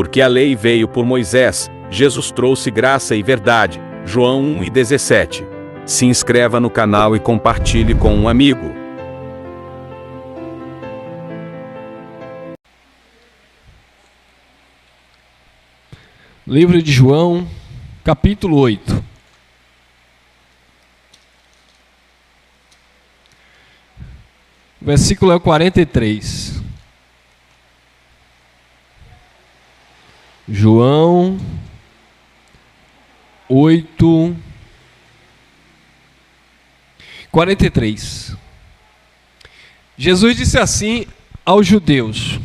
Porque a lei veio por Moisés, Jesus trouxe graça e verdade. João 1:17. Se inscreva no canal e compartilhe com um amigo. Livro de João, capítulo 8. Versículo é o 43. João 8, 43. Jesus disse assim aos judeus.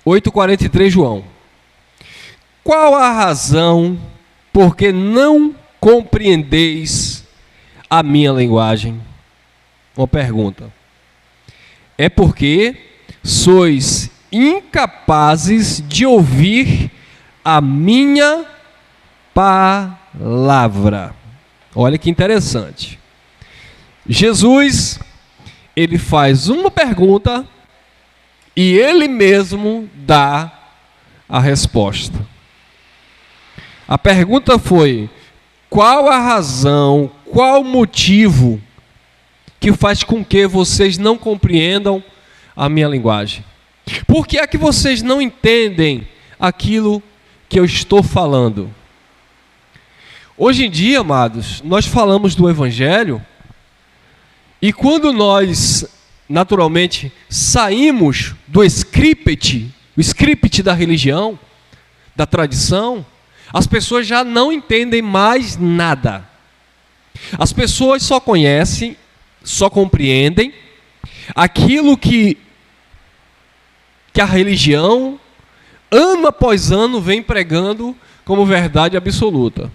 8:43, João. Qual a razão por que não compreendeis a minha linguagem? Uma pergunta. É porque sois incapazes de ouvir a minha palavra. Olha que interessante. Jesus, ele faz uma pergunta e ele mesmo dá a resposta. A pergunta foi: qual a razão, qual o motivo que faz com que vocês não compreendam a minha linguagem? Por que é que vocês não entendem aquilo que eu estou falando? Hoje em dia, amados, nós falamos do Evangelho e quando nós, naturalmente, saímos do script, o script da religião, da tradição, as pessoas já não entendem mais nada. As pessoas só conhecem, só compreendem aquilo que a religião, ano após ano, vem pregando como verdade absoluta.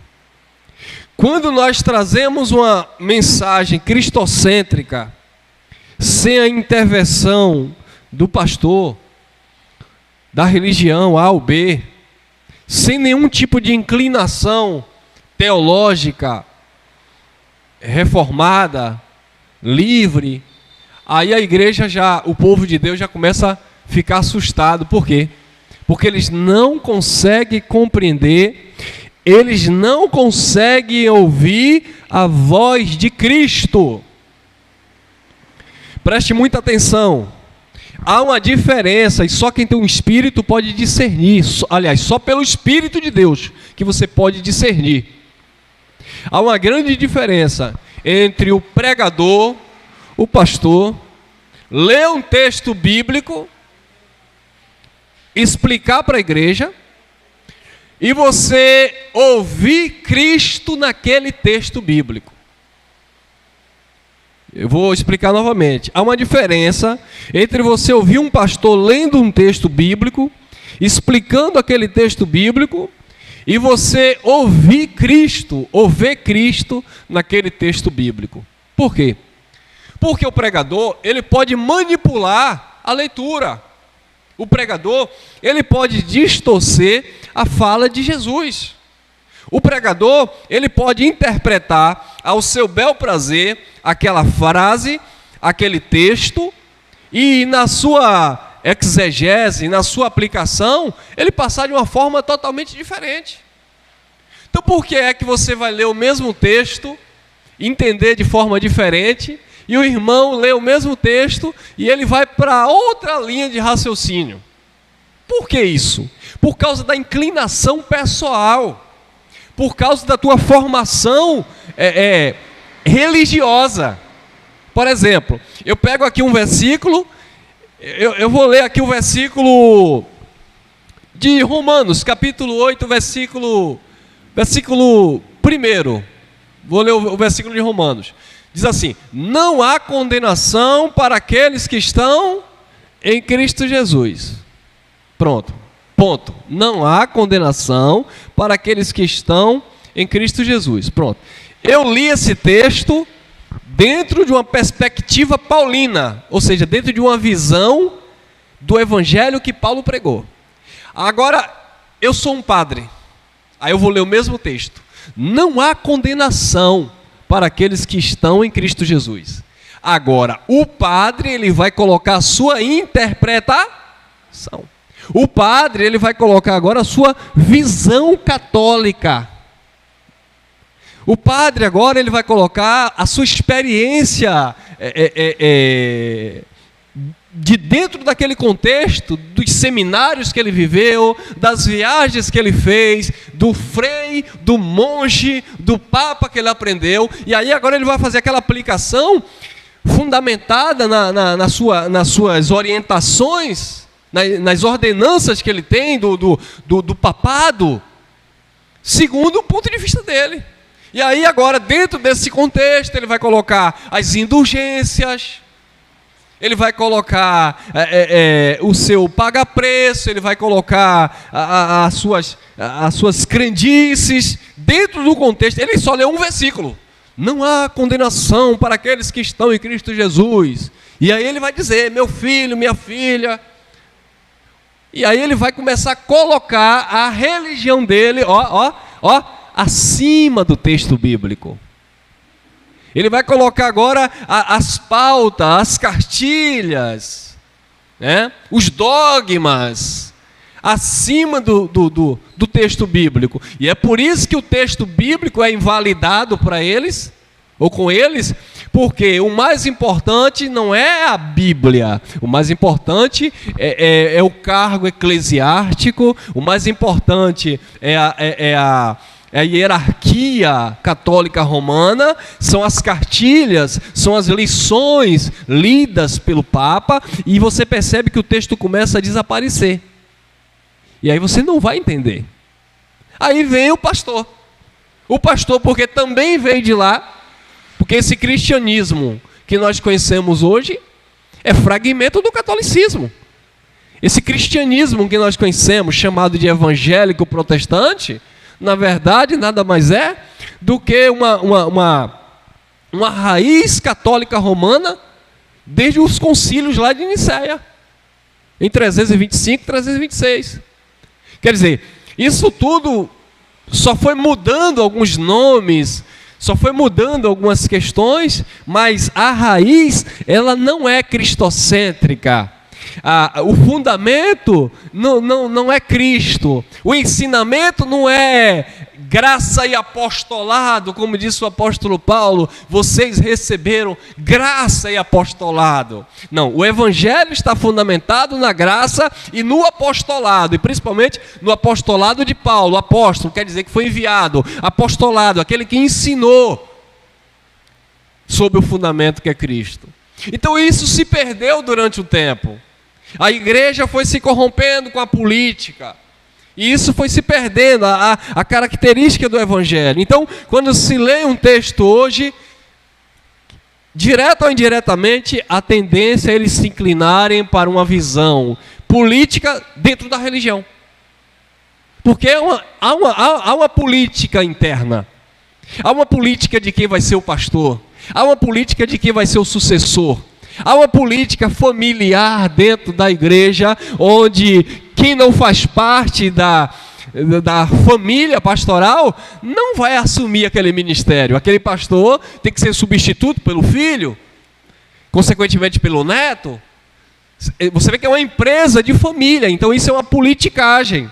Quando nós trazemos uma mensagem cristocêntrica, sem a intervenção do pastor, da religião A ou B, sem nenhum tipo de inclinação teológica, reformada, livre, aí a igreja o povo de Deus já começa a ficar assustado. Por quê? Porque eles não conseguem compreender, eles não conseguem ouvir a voz de Cristo. Preste muita atenção. Há uma diferença e só quem tem um espírito pode discernir. Aliás, só pelo Espírito de Deus que você pode discernir. Há uma grande diferença entre o pregador, o pastor, ler um texto bíblico, explicar para a igreja e você ouvir Cristo naquele texto bíblico. Eu vou explicar novamente. Há uma diferença entre você ouvir um pastor lendo um texto bíblico, explicando aquele texto bíblico, e você ouvir Cristo, ou ver Cristo naquele texto bíblico. Por quê? Porque o pregador, ele pode manipular a leitura. O pregador, ele pode distorcer a fala de Jesus. O pregador, ele pode interpretar ao seu bel prazer aquela frase, aquele texto, e na sua exegese, na sua aplicação, ele passar de uma forma totalmente diferente. Então por que é que você vai ler o mesmo texto, entender de forma diferente, e o irmão lê o mesmo texto e ele vai para outra linha de raciocínio? Por que isso? Por causa da inclinação pessoal. Por causa da tua formação religiosa. Por exemplo, eu pego aqui um versículo, eu vou ler aqui o versículo de Romanos, capítulo 8, versículo 1. Vou ler o versículo de Romanos. Diz assim: não há condenação para aqueles que estão em Cristo Jesus. Pronto. Ponto. Não há condenação para aqueles que estão em Cristo Jesus. Pronto. Eu li esse texto dentro de uma perspectiva paulina, ou seja, dentro de uma visão do evangelho que Paulo pregou. Agora, eu sou um padre. Aí eu vou ler o mesmo texto. Não há condenação para aqueles que estão em Cristo Jesus. Agora, o padre, ele vai colocar a sua interpretação. O padre, ele vai colocar agora a sua visão católica. O padre agora, ele vai colocar a sua experiência de dentro daquele contexto, dos seminários que ele viveu, das viagens que ele fez, do frei, do monge, do papa que ele aprendeu, e aí agora ele vai fazer aquela aplicação fundamentada nas suas orientações, nas ordenanças que ele tem do papado, segundo o ponto de vista dele. E aí agora, dentro desse contexto, ele vai colocar as indulgências, ele vai colocar o seu paga-preço, ele vai colocar as suas crendices, dentro do contexto. Ele só leu um versículo: não há condenação para aqueles que estão em Cristo Jesus. E aí ele vai dizer: meu filho, minha filha. E aí ele vai começar a colocar a religião dele, acima do texto bíblico. Ele vai colocar agora as pautas, as cartilhas, né? Os dogmas, acima do texto bíblico. E é por isso que o texto bíblico é invalidado para eles, ou com eles, porque o mais importante não é a Bíblia, o mais importante é o cargo eclesiástico, o mais importante é a hierarquia católica romana, são as cartilhas, são as lições lidas pelo Papa, e você percebe que o texto começa a desaparecer. E aí você não vai entender. Aí vem o pastor, porque também veio de lá, porque esse cristianismo que nós conhecemos hoje é fragmento do catolicismo. Esse cristianismo que nós conhecemos, chamado de evangélico protestante, na verdade, nada mais é do que uma raiz católica romana desde os concílios lá de Nicéia, em 325 e 326. Quer dizer, isso tudo só foi mudando alguns nomes, só foi mudando algumas questões, mas a raiz, ela não é cristocêntrica. O fundamento não é Cristo, o ensinamento não é graça e apostolado, como disse o apóstolo Paulo: vocês receberam graça e apostolado. Não, o evangelho está fundamentado na graça e no apostolado, e principalmente no apostolado de Paulo. Apóstolo quer dizer que foi enviado, apostolado, aquele que ensinou sobre o fundamento que é Cristo. Então isso se perdeu durante o tempo. A igreja foi se corrompendo com a política, e isso foi se perdendo, a característica do evangelho. Então, quando se lê um texto hoje, direto ou indiretamente, a tendência é eles se inclinarem para uma visão política dentro da religião. Porque há uma política interna, há uma política de quem vai ser o pastor, há uma política de quem vai ser o sucessor. Há uma política familiar dentro da igreja, onde quem não faz parte da família pastoral não vai assumir aquele ministério. Aquele pastor tem que ser substituto pelo filho, consequentemente pelo neto. Você vê que é uma empresa de família, então isso é uma politicagem.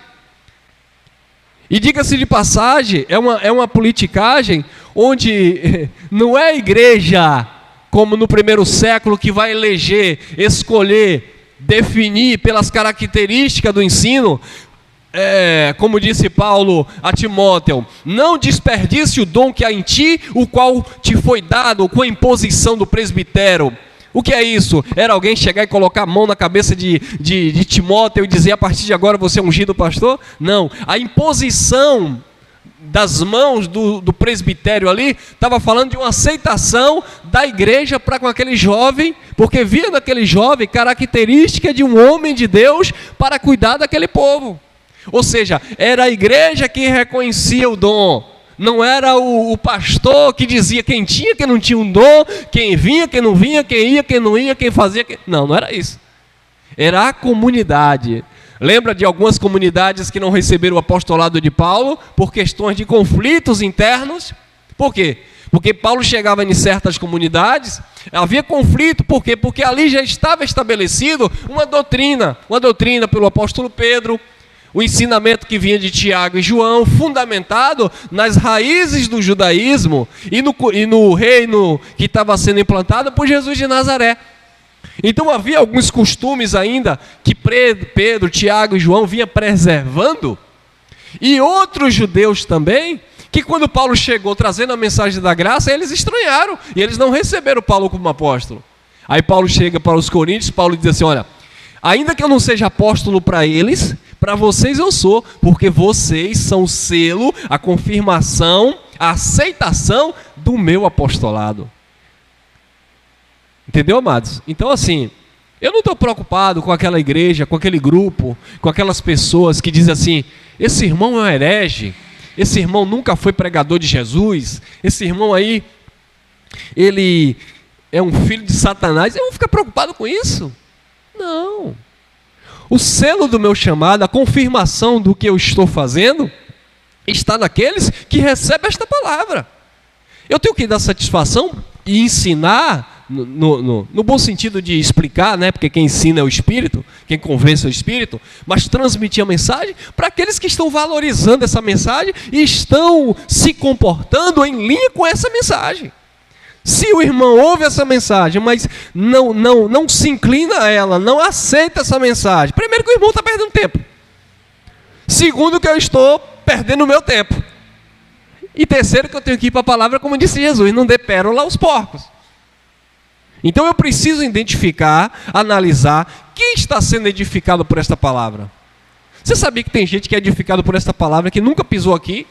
E diga-se de passagem, é uma politicagem onde não é a igreja, como no primeiro século, que vai eleger, escolher, definir pelas características do ensino. Como disse Paulo a Timóteo: não desperdice o dom que há em ti, o qual te foi dado com a imposição do presbitério. O que é isso? Era alguém chegar e colocar a mão na cabeça de Timóteo e dizer: a partir de agora você é ungido pastor? Não, a imposição das mãos do presbitério ali estava falando de uma aceitação da igreja para com aquele jovem, porque via naquele jovem característica de um homem de Deus para cuidar daquele povo. Ou seja, era a igreja que reconhecia o dom, não era o pastor que dizia quem tinha, quem não tinha um dom, quem vinha, quem não vinha, quem ia, quem não ia, quem fazia. Não era isso. Era a comunidade. Lembra de algumas comunidades que não receberam o apostolado de Paulo por questões de conflitos internos? Por quê? Porque Paulo chegava em certas comunidades, havia conflito, por quê? Porque ali já estava estabelecido uma doutrina pelo apóstolo Pedro, o ensinamento que vinha de Tiago e João, fundamentado nas raízes do judaísmo e no reino que estava sendo implantado por Jesus de Nazaré. Então havia alguns costumes ainda que Pedro, Tiago e João vinham preservando, e outros judeus também, que quando Paulo chegou trazendo a mensagem da graça, eles estranharam, e eles não receberam Paulo como apóstolo. Aí Paulo chega para os coríntios, Paulo diz assim, olha, ainda que eu não seja apóstolo para eles, para vocês eu sou, porque vocês são o selo, a confirmação, a aceitação do meu apostolado. Entendeu, amados? Então assim, eu não estou preocupado com aquela igreja, com aquele grupo, com aquelas pessoas que dizem assim, esse irmão é um herege, esse irmão nunca foi pregador de Jesus, esse irmão aí, ele é um filho de Satanás. Eu vou ficar preocupado com isso? Não. O selo do meu chamado, a confirmação do que eu estou fazendo, está naqueles que recebem esta palavra. Eu tenho que dar satisfação e ensinar, no bom sentido de explicar, né? Porque quem ensina é o Espírito, quem convence é o Espírito, mas transmitir a mensagem para aqueles que estão valorizando essa mensagem e estão se comportando em linha com essa mensagem. Se o irmão ouve essa mensagem, mas não se inclina a ela, não aceita essa mensagem, primeiro que o irmão está perdendo tempo. Segundo que eu estou perdendo o meu tempo. E terceiro que eu tenho que ir para a palavra, como disse Jesus, não dê pérola aos porcos. Então eu preciso identificar, analisar quem está sendo edificado por esta palavra. Você sabia que tem gente que é edificado por esta palavra que nunca pisou aqui?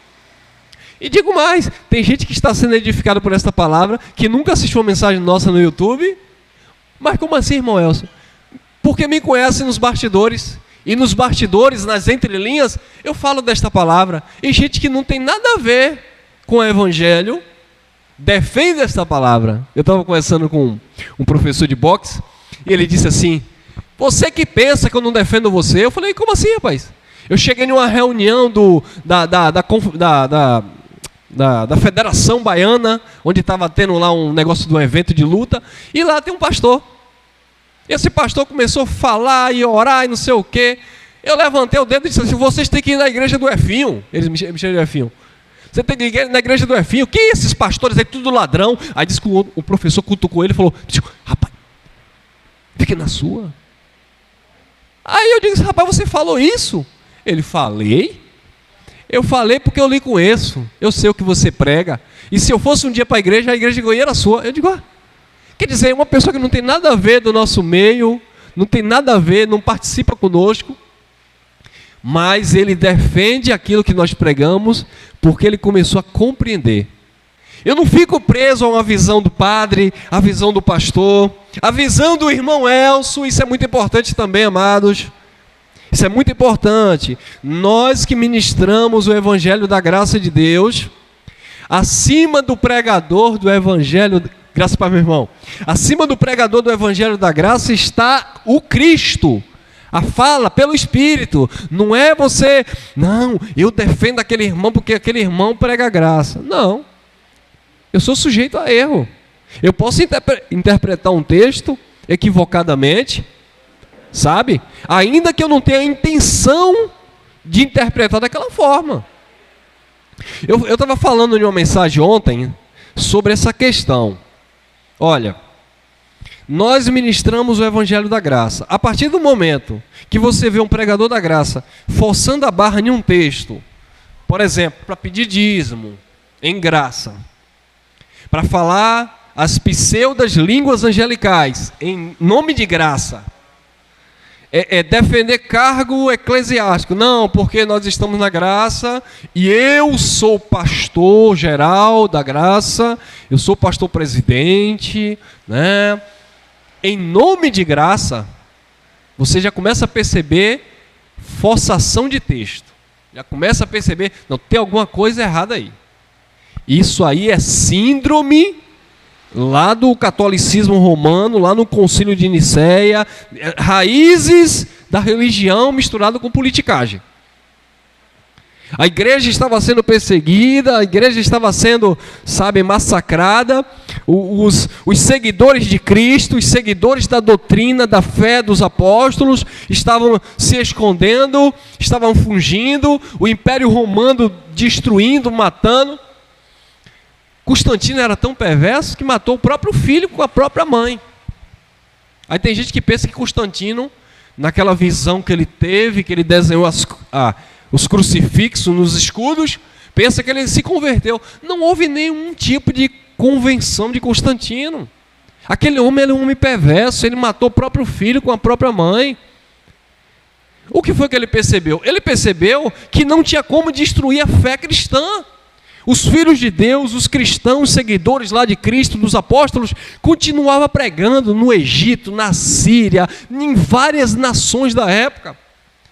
E digo mais, tem gente que está sendo edificado por esta palavra que nunca assistiu uma mensagem nossa no YouTube. Mas como assim, irmão Elcio? Porque me conhece nos bastidores. E nos bastidores, nas entrelinhas, eu falo desta palavra. E gente que não tem nada a ver com o evangelho defende esta palavra. Eu estava conversando com um professor de boxe e ele disse assim, você que pensa que eu não defendo você? Eu falei, como assim, rapaz? Eu cheguei numa reunião da Federação Baiana, onde estava tendo lá um negócio de um evento de luta, e lá tem um pastor. Esse pastor começou a falar e orar e não sei o quê. Eu levantei o dedo e disse assim, vocês têm que ir na igreja do Efinho. Eles me chamam de Efinho. Você tem que ir na igreja do Efinho. Que esses pastores aí, tudo ladrão. Aí disse que o professor cutucou ele e falou, rapaz, fique na sua. Aí eu disse, rapaz, você falou isso? Ele, falei? Eu falei porque eu lhe conheço. Eu sei o que você prega. E se eu fosse um dia para a igreja ganharia a sua. Eu digo, quer dizer, uma pessoa que não tem nada a ver do nosso meio, não tem nada a ver, não participa conosco, mas ele defende aquilo que nós pregamos, porque ele começou a compreender. Eu não fico preso a uma visão do padre, a visão do pastor, a visão do irmão Elcio. Isso é muito importante também, amados. Isso é muito importante. Nós que ministramos o evangelho da graça de Deus, acima do pregador do evangelho, graças para meu irmão, acima do pregador do evangelho da graça está o Cristo. A fala pelo Espírito, não é você, não, eu defendo aquele irmão porque aquele irmão prega a graça. Não, eu sou sujeito a erro. Eu posso interpretar um texto equivocadamente, sabe? Ainda que eu não tenha a intenção de interpretar daquela forma. Eu estava falando em uma mensagem ontem sobre essa questão. Olha, nós ministramos o evangelho da graça. A partir do momento que você vê um pregador da graça forçando a barra em um texto, por exemplo, para pedir dízimo em graça, para falar as pseudas línguas angelicais em nome de graça, é defender cargo eclesiástico. Não, porque nós estamos na graça e eu sou pastor geral da graça, eu sou pastor presidente, né? Em nome de graça, você já começa a perceber forçação de texto. Já começa a perceber, não, tem alguma coisa errada aí. Isso aí é síndrome lá do catolicismo romano, lá no concílio de Nicéia, raízes da religião misturado com politicagem. A igreja estava sendo perseguida, a igreja estava sendo, massacrada. Os seguidores de Cristo, os seguidores da doutrina, da fé dos apóstolos, estavam se escondendo, estavam fugindo, o Império Romano destruindo, matando. Constantino era tão perverso que matou o próprio filho com a própria mãe. Aí tem gente que pensa que Constantino, naquela visão que ele teve, que ele desenhou os crucifixos nos escudos, pensa que ele se converteu. Não houve nenhum tipo de convenção de Constantino. Aquele homem era um homem perverso, ele matou o próprio filho com a própria mãe. O que foi que ele percebeu? Ele percebeu que não tinha como destruir a fé cristã. Os filhos de Deus, os cristãos, seguidores lá de Cristo, dos apóstolos, continuavam pregando no Egito, na Síria, em várias nações da época.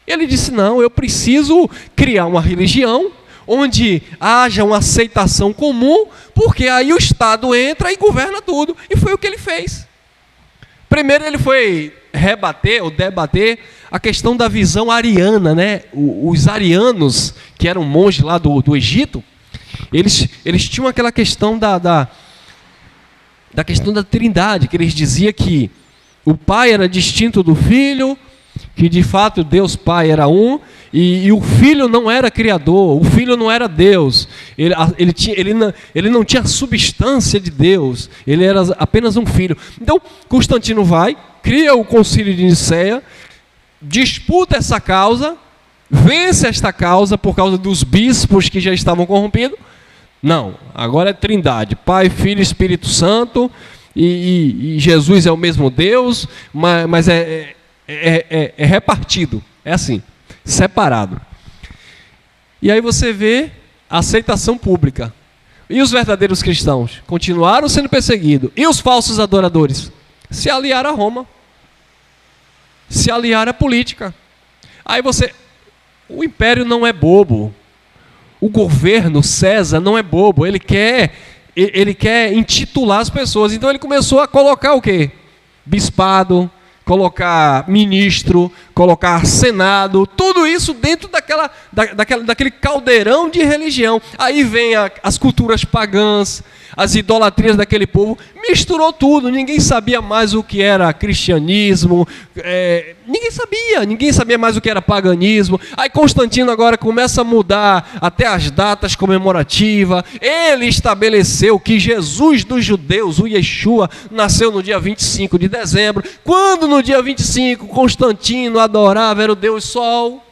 Ele disse, não, eu preciso criar uma religião onde haja uma aceitação comum, porque aí o Estado entra e governa tudo. E foi o que ele fez. Primeiro ele foi debater a questão da visão ariana, né? Os arianos, que eram monges lá do Egito, eles tinham aquela questão da questão da trindade, que eles diziam que o pai era distinto do filho, que de fato Deus Pai era um, e o filho não era criador, o filho não era Deus, ele não tinha a substância de Deus, ele era apenas um filho. Então Constantino cria o concílio de Nicéia, disputa essa causa, vence esta causa por causa dos bispos que já estavam corrompidos. Não, agora é trindade, Pai, Filho e Espírito Santo, e Jesus é o mesmo Deus, mas é repartido, é assim, separado. E aí você vê a aceitação pública. E os verdadeiros cristãos continuaram sendo perseguidos. E os falsos adoradores se aliaram a Roma, se aliaram à política. Aí o império não é bobo. O governo, César, não é bobo. Ele quer intitular as pessoas. Então ele começou a colocar o quê? Bispado, colocar ministro, colocar senado, tudo isso dentro daquele caldeirão de religião. Aí vem as culturas pagãs, as idolatrias daquele povo, misturou tudo, ninguém sabia mais o que era cristianismo, ninguém sabia mais o que era paganismo. Aí Constantino agora começa a mudar até as datas comemorativas. Ele estabeleceu que Jesus dos judeus, o Yeshua, nasceu no dia 25 de dezembro, quando no dia 25 Constantino adorava, era o Deus Sol.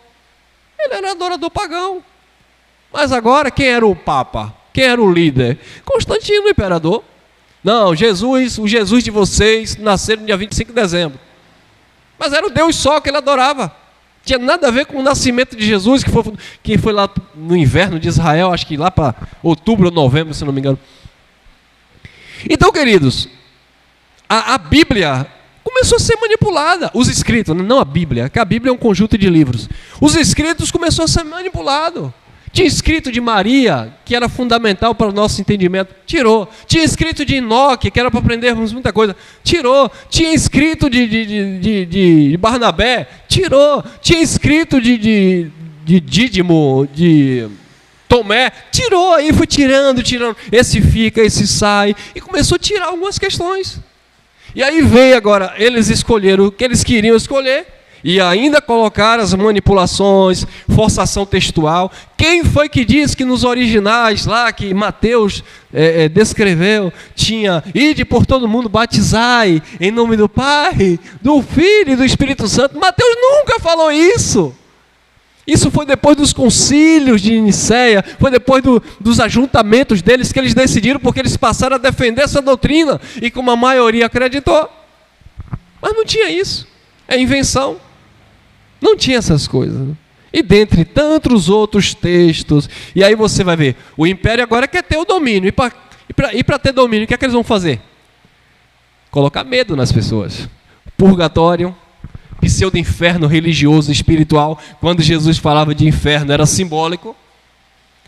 Ele era adorador pagão. Mas agora quem era o Papa? Quem era o líder? Constantino, o imperador. Não, o Jesus de vocês nasceu no dia 25 de dezembro. Mas era o Deus Sol que ele adorava. Tinha nada a ver com o nascimento de Jesus, que foi lá no inverno de Israel, acho que lá para outubro ou novembro, se não me engano. Então, queridos, a Bíblia começou a ser manipulada. Os escritos, não a Bíblia, que a Bíblia é um conjunto de livros. Os escritos começaram a ser manipulados. Tinha escrito de Maria, que era fundamental para o nosso entendimento, tirou. Tinha escrito de Enoque, que era para aprendermos muita coisa, tirou. Tinha escrito de Barnabé, tirou. Tinha escrito de Dídimo, de Tomé, tirou. Aí foi tirando. Esse fica, esse sai. E começou a tirar algumas questões. E aí veio agora, eles escolheram o que eles queriam escolher. E ainda colocar as manipulações, forçação textual. Quem foi que disse que nos originais lá, que Mateus descreveu, tinha: ide por todo mundo, batizai em nome do Pai, do Filho e do Espírito Santo? Mateus nunca falou isso. Isso foi depois dos concílios de Nicéia, foi depois dos ajuntamentos deles que eles decidiram, porque eles passaram a defender essa doutrina, e como a maioria acreditou. Mas não tinha isso, é invenção. Não tinha essas coisas. E dentre tantos outros textos, e aí você vai ver, o império agora quer ter o domínio, e para ter domínio, o que é que eles vão fazer? Colocar medo nas pessoas. Purgatório, pseudo-inferno religioso, espiritual. Quando Jesus falava de inferno, era simbólico.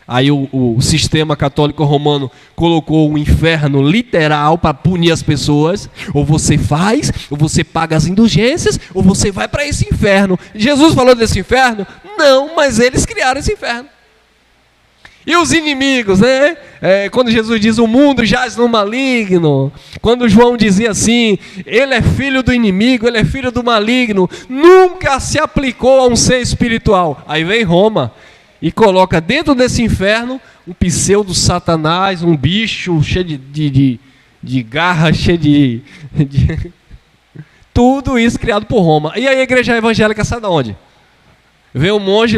Aí o sistema católico romano colocou o inferno literal para punir as pessoas. Ou você faz, ou você paga as indulgências, ou você vai para esse inferno. Jesus falou desse inferno? Não, mas eles criaram esse inferno. E os inimigos, né? Quando Jesus diz, o mundo jaz no maligno. Quando João dizia assim, ele é filho do inimigo, ele é filho do maligno. Nunca se aplicou a um ser espiritual. Aí vem Roma e coloca dentro desse inferno um pseudo satanás, um bicho cheio de garra, cheio de tudo isso criado por Roma. E aí a igreja evangélica sai de onde? Vem um monge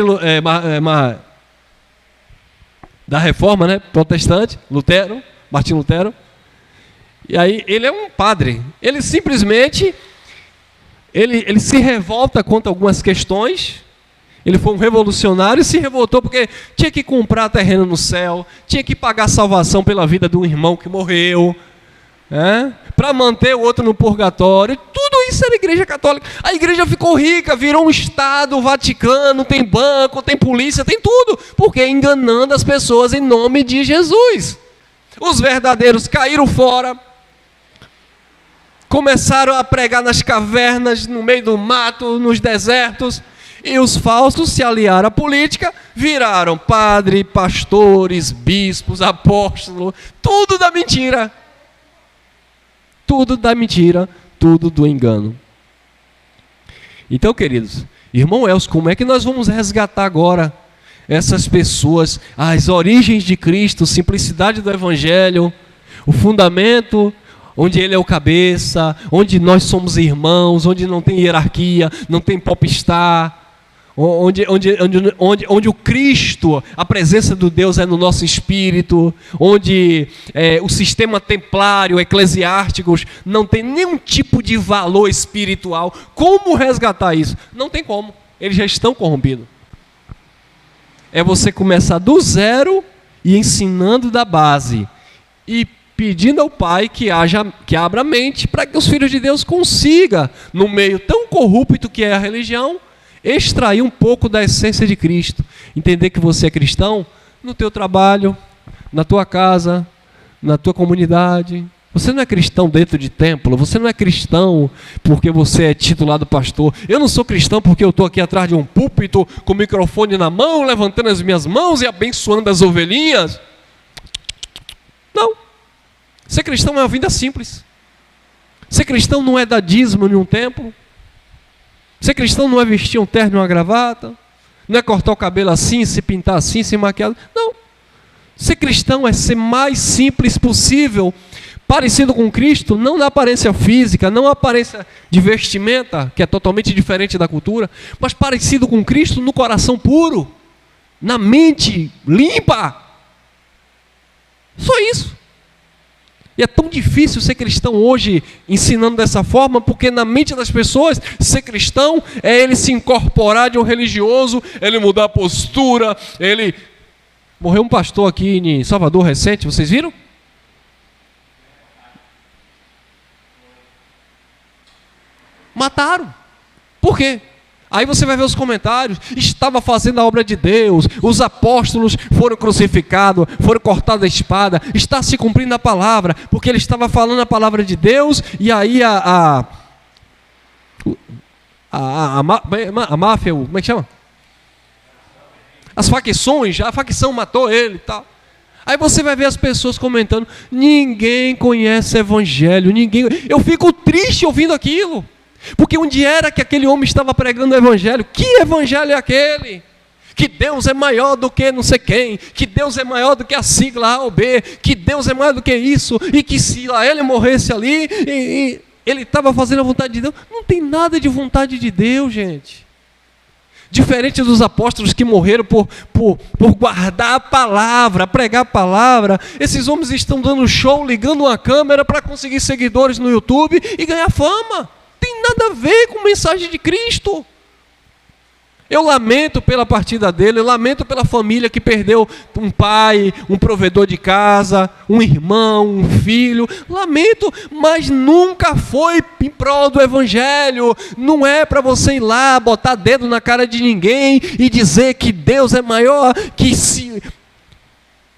da reforma, né? Protestante, Lutero, Martim Lutero. E aí ele é um padre. Ele simplesmente ele se revolta contra algumas questões. Ele foi um revolucionário e se revoltou porque tinha que comprar terreno no céu, tinha que pagar salvação pela vida de um irmão que morreu, para manter o outro no purgatório. Tudo isso era a igreja católica. A igreja ficou rica, virou um estado, Vaticano, tem banco, tem polícia, tem tudo, porque enganando as pessoas em nome de Jesus. Os verdadeiros caíram fora, começaram a pregar nas cavernas, no meio do mato, nos desertos. E os falsos se aliaram à política, viraram padre, pastores, bispos, apóstolos, tudo da mentira. Tudo da mentira, tudo do engano. Então, queridos, irmão Elcio, como é que nós vamos resgatar agora essas pessoas, as origens de Cristo, simplicidade do Evangelho, o fundamento onde Ele é o cabeça, onde nós somos irmãos, onde não tem hierarquia, não tem popstar, onde o Cristo, a presença do Deus é no nosso espírito, onde o sistema templário, eclesiástico, não tem nenhum tipo de valor espiritual. Como resgatar isso? Não tem como, eles já estão corrompidos. É você começar do zero e ensinando da base, e pedindo ao Pai que abra a mente para que os filhos de Deus consigam, no meio tão corrupto que é a religião, extrair um pouco da essência de Cristo, entender que você é cristão no teu trabalho, na tua casa, na tua comunidade. Você não é cristão dentro de templo, você não é cristão porque você é titulado pastor. Eu não sou cristão porque eu estou aqui atrás de um púlpito com o microfone na mão, levantando as minhas mãos e abençoando as ovelhinhas. Não. Ser cristão é uma vida simples. Ser cristão não é dar dízimo em um templo. Ser cristão não é vestir um terno e uma gravata, não é cortar o cabelo assim, se pintar assim, se maquiar. Não. Ser cristão é ser mais simples possível, parecido com Cristo, não na aparência física, não na aparência de vestimenta, que é totalmente diferente da cultura, mas parecido com Cristo no coração puro, na mente limpa. Só isso. E é tão difícil ser cristão hoje ensinando dessa forma, porque na mente das pessoas, ser cristão é ele se incorporar de um religioso, ele mudar a postura, ele... Morreu um pastor aqui em Salvador recente, vocês viram? Mataram. Por quê? Aí você vai ver os comentários, estava fazendo a obra de Deus, os apóstolos foram crucificados, foram cortados a espada, está se cumprindo a palavra, porque ele estava falando a palavra de Deus, e aí a máfia, como é que chama? As facções, a facção matou ele e tal. Aí você vai ver as pessoas comentando, ninguém conhece o evangelho, eu fico triste ouvindo aquilo. Porque onde era que aquele homem estava pregando o evangelho? Que evangelho é aquele? Que Deus é maior do que não sei quem, que Deus é maior do que a sigla A ou B, que Deus é maior do que isso, e que se lá ele morresse ali, e ele estava fazendo a vontade de Deus. Não tem nada de vontade de Deus, gente. Diferente dos apóstolos que morreram por guardar a palavra, pregar a palavra, esses homens estão dando show, ligando uma câmera para conseguir seguidores no YouTube e ganhar fama. Tem nada a ver com a mensagem de Cristo. Eu lamento pela partida dele, eu lamento pela família que perdeu um pai, um provedor de casa, um irmão, um filho. Lamento, mas nunca foi em prol do evangelho. Não é para você ir lá, botar dedo na cara de ninguém e dizer que Deus é maior, que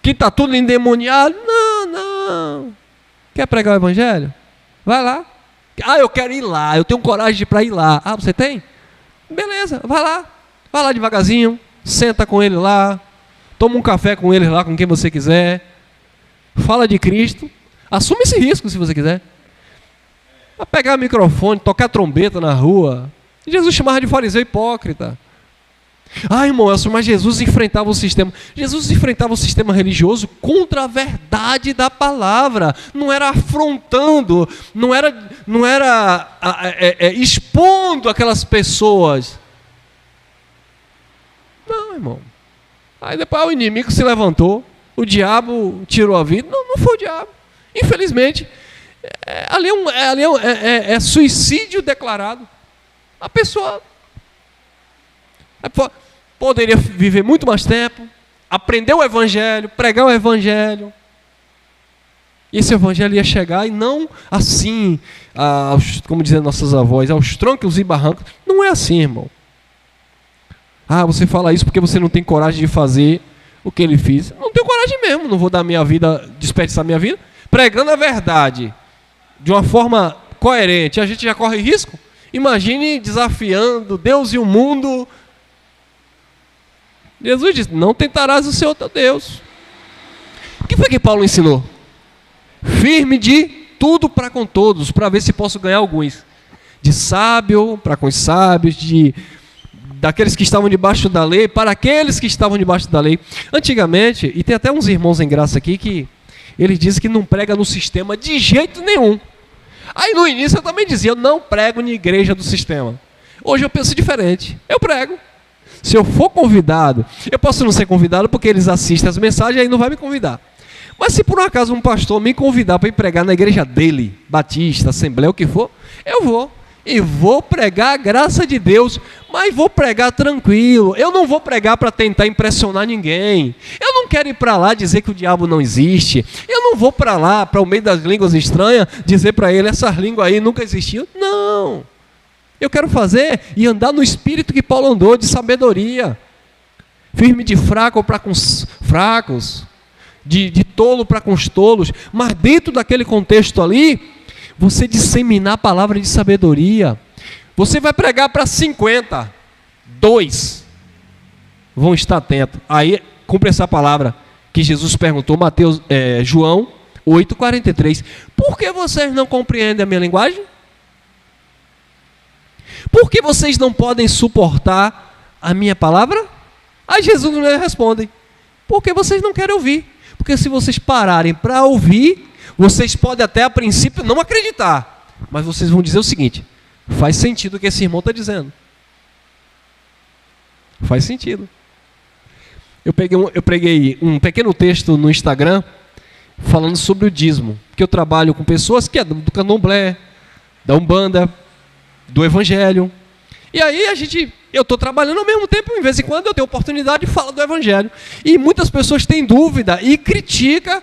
está tudo endemoniado. Não. Quer pregar o evangelho? Vai lá. Ah, eu quero ir lá, eu tenho coragem para ir lá. Ah, você tem? Beleza, vai lá devagarzinho, senta com ele lá, toma um café com eles lá, com quem você quiser, fala de Cristo, assume esse risco se você quiser. A pegar microfone, tocar trombeta na rua. Jesus chamava de fariseu hipócrita. Ah, irmão Elcio, mas Jesus enfrentava o sistema. Jesus enfrentava o sistema religioso contra a verdade da palavra. Não era afrontando, não era expondo aquelas pessoas. Não, irmão. Aí depois o inimigo se levantou, o diabo tirou a vida. Não foi o diabo. Infelizmente, ali é suicídio declarado. A pessoa poderia viver muito mais tempo, aprender o evangelho, pregar o evangelho. E esse evangelho ia chegar e não assim, como dizem nossas avós, aos troncos e barrancos. Não é assim, irmão. Ah, você fala isso porque você não tem coragem de fazer o que ele fez. Não tenho coragem mesmo, não vou dar minha vida, desperdiçar minha vida, pregando a verdade de uma forma coerente. A gente já corre risco? Imagine desafiando Deus e o mundo. Jesus disse, não tentarás o Senhor teu Deus. O que foi que Paulo ensinou? Firme de tudo para com todos, para ver se posso ganhar alguns. De sábio para com os sábios, daqueles que estavam debaixo da lei, para aqueles que estavam debaixo da lei. Antigamente, e tem até uns irmãos em graça aqui, que eles dizem que não prega no sistema de jeito nenhum. Aí no início eu também dizia, eu não prego na igreja do sistema. Hoje eu penso diferente, eu prego. Se eu for convidado, eu posso não ser convidado porque eles assistem as mensagens e aí não vai me convidar. Mas se por um acaso um pastor me convidar para ir pregar na igreja dele, batista, assembleia, o que for, eu vou. E vou pregar a graça de Deus, mas vou pregar tranquilo. Eu não vou pregar para tentar impressionar ninguém. Eu não quero ir para lá dizer que o diabo não existe. Eu não vou para lá, para o meio das línguas estranhas, dizer para ele, essas línguas aí nunca existiam. Não. Eu quero fazer e andar no espírito que Paulo andou, de sabedoria. Firme de fraco para com os fracos, de tolo para com os tolos. Mas dentro daquele contexto ali, você disseminar a palavra de sabedoria. Você vai pregar para 50, 2 vão estar atentos. Aí cumpre essa palavra que Jesus perguntou, João 8,43. Por que vocês não compreendem a minha linguagem? Por que vocês não podem suportar a minha palavra? Aí Jesus não responde. Porque vocês não querem ouvir. Porque se vocês pararem para ouvir, vocês podem até a princípio não acreditar. Mas vocês vão dizer o seguinte, faz sentido o que esse irmão está dizendo. Faz sentido. Eu preguei um pequeno texto no Instagram falando sobre o dízimo. Porque eu trabalho com pessoas que é do candomblé, da Umbanda, do Evangelho. E aí eu estou trabalhando ao mesmo tempo, de vez em quando eu tenho oportunidade de falar do Evangelho. E muitas pessoas têm dúvida e criticam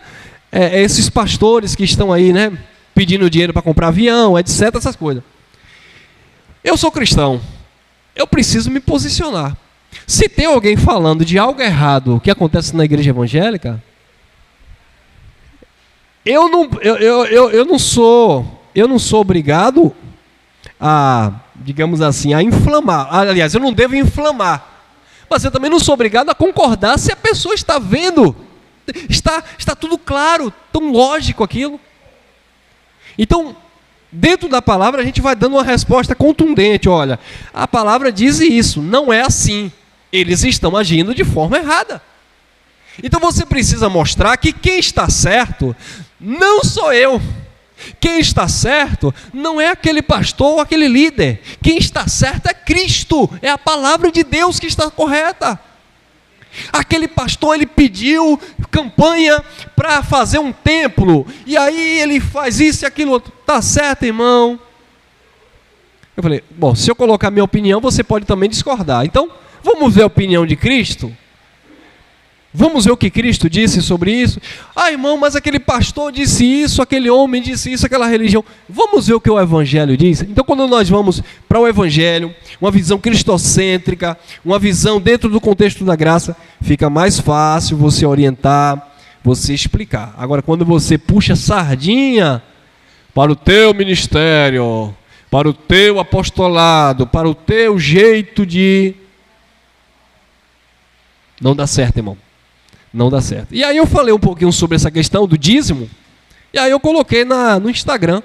esses pastores que estão aí, né, pedindo dinheiro para comprar avião, etc, essas coisas. Eu sou cristão. Eu preciso me posicionar. Se tem alguém falando de algo errado que acontece na igreja evangélica, eu não sou obrigado a, digamos assim, a inflamar. Aliás, eu não devo inflamar. Mas eu também não sou obrigado a concordar se a pessoa está vendo. Está tudo claro, tão lógico aquilo. Então, dentro da palavra, a gente vai dando uma resposta contundente. Olha, a palavra diz isso, não é assim. Eles estão agindo de forma errada. Então você precisa mostrar que quem está certo não sou eu. Quem está certo não é aquele pastor ou aquele líder. Quem está certo é Cristo. É a palavra de Deus que está correta. Aquele pastor, ele pediu campanha para fazer um templo. E aí ele faz isso e aquilo outro. Está certo, irmão? Eu falei, bom, se eu colocar minha opinião, você pode também discordar. Então, vamos ver a opinião de Cristo? Vamos ver o que Cristo disse sobre isso? Ah, irmão, mas aquele pastor disse isso, aquele homem disse isso, aquela religião. Vamos ver o que o Evangelho diz? Então, quando nós vamos para o Evangelho, uma visão cristocêntrica, uma visão dentro do contexto da graça, fica mais fácil você orientar, você explicar. Agora, quando você puxa sardinha para o teu ministério, para o teu apostolado, para o teu jeito de... Não dá certo, irmão. Não dá certo. E aí eu falei um pouquinho sobre essa questão do dízimo, e aí eu coloquei no Instagram.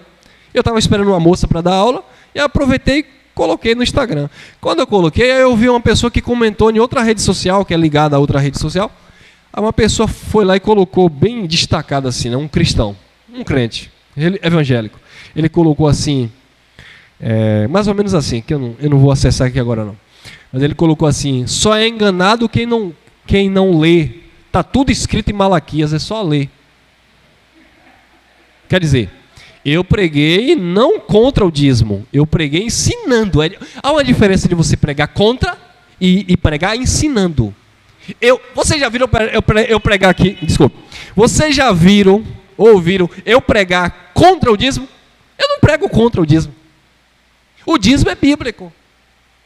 Eu estava esperando uma moça para dar aula, e aproveitei e coloquei no Instagram. Quando eu coloquei, eu vi uma pessoa que comentou em outra rede social, que é ligada a outra rede social. Aí uma pessoa foi lá e colocou bem destacado assim, né? Um cristão, um crente, evangélico. Ele colocou assim, mais ou menos assim, que eu não vou acessar aqui agora não. Mas ele colocou assim: só é enganado quem não lê. Está tudo escrito em Malaquias, é só ler. Quer dizer, eu preguei não contra o dízimo, eu preguei ensinando. Há uma diferença de você pregar contra e pregar ensinando. Vocês já viram eu pregar aqui? Desculpa. Vocês já ouviram eu pregar contra o dízimo? Eu não prego contra o dízimo. O dízimo é bíblico.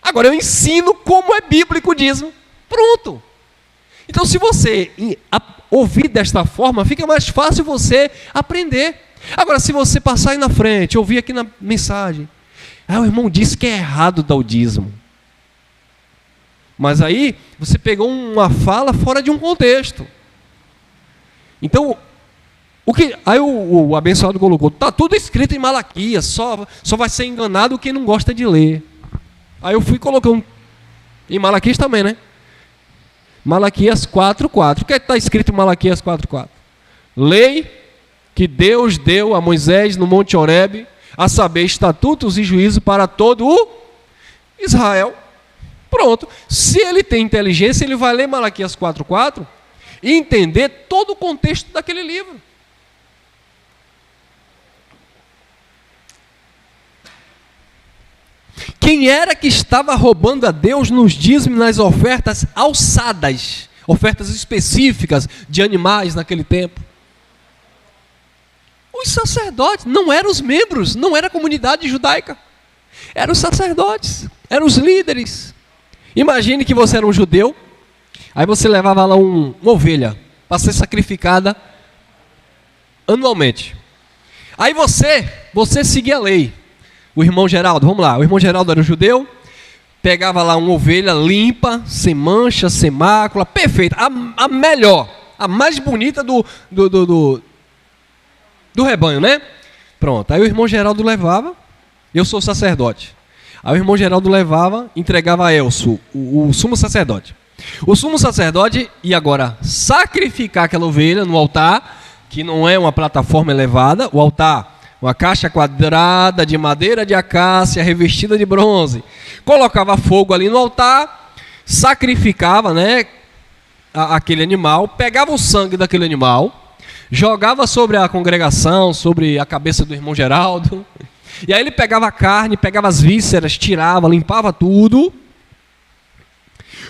Agora eu ensino como é bíblico o dízimo. Pronto. Então, se você ouvir desta forma, fica mais fácil você aprender. Agora, se você passar aí na frente, ouvir aqui na mensagem, o irmão disse que é errado dar o dízimo. Mas aí, você pegou uma fala fora de um contexto. Então, aí o abençoado colocou: está tudo escrito em Malaquias, só vai ser enganado quem não gosta de ler. Aí eu fui e coloquei em Malaquias também, né? Malaquias 4:4. O que está escrito em Malaquias 4:4? Lei que Deus deu a Moisés no Monte Horebe, a saber, estatutos e juízos para todo o Israel. Pronto. Se ele tem inteligência, ele vai ler Malaquias 4:4 e entender todo o contexto daquele livro. Quem era que estava roubando a Deus nos dízimos, nas ofertas alçadas, ofertas específicas de animais naquele tempo? Os sacerdotes, não eram os membros, não era a comunidade judaica. Eram os sacerdotes, eram os líderes. Imagine que você era um judeu, aí você levava lá uma ovelha para ser sacrificada anualmente. Aí você seguia a lei. O irmão Geraldo, vamos lá, o irmão Geraldo era um judeu, pegava lá uma ovelha limpa, sem mancha, sem mácula, perfeita, a melhor, a mais bonita do rebanho, né? Pronto, aí o irmão Geraldo levava, eu sou sacerdote, aí o irmão Geraldo levava, entregava a Elcio, o sumo sacerdote. O sumo sacerdote ia agora sacrificar aquela ovelha no altar, que não é uma plataforma elevada, o altar, uma caixa quadrada de madeira de acácia revestida de bronze. Colocava fogo ali no altar, sacrificava, né, aquele animal, pegava o sangue daquele animal, jogava sobre a congregação, sobre a cabeça do irmão Geraldo. E aí ele pegava a carne, pegava as vísceras, tirava, limpava tudo.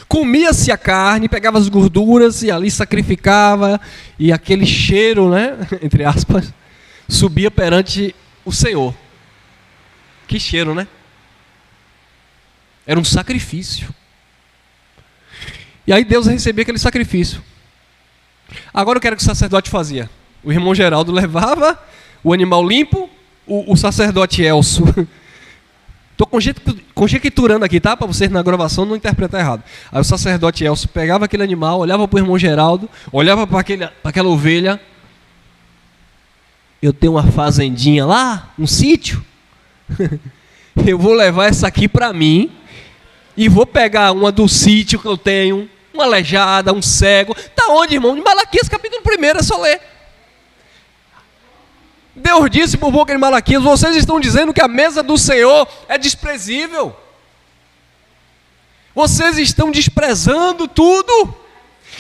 Comia-se a carne, pegava as gorduras e ali sacrificava. E aquele cheiro, né, entre aspas, subia perante o Senhor. Que cheiro, né? Era um sacrifício. E aí Deus recebia aquele sacrifício. Agora eu quero que o sacerdote fazia. O irmão Geraldo levava o animal limpo, o sacerdote Elcio. Estou conjecturando aqui, tá? Para vocês na gravação não interpretar errado. Aí o sacerdote Elcio pegava aquele animal, olhava para o irmão Geraldo, olhava para aquela ovelha. Eu tenho uma fazendinha lá, um sítio. Eu vou levar essa aqui para mim e vou pegar uma do sítio que eu tenho, uma aleijada, um cego. Tá onde, irmão? Em Malaquias capítulo 1, é só ler. Deus disse por boca de Malaquias: vocês estão dizendo que a mesa do Senhor é desprezível. Vocês estão desprezando tudo.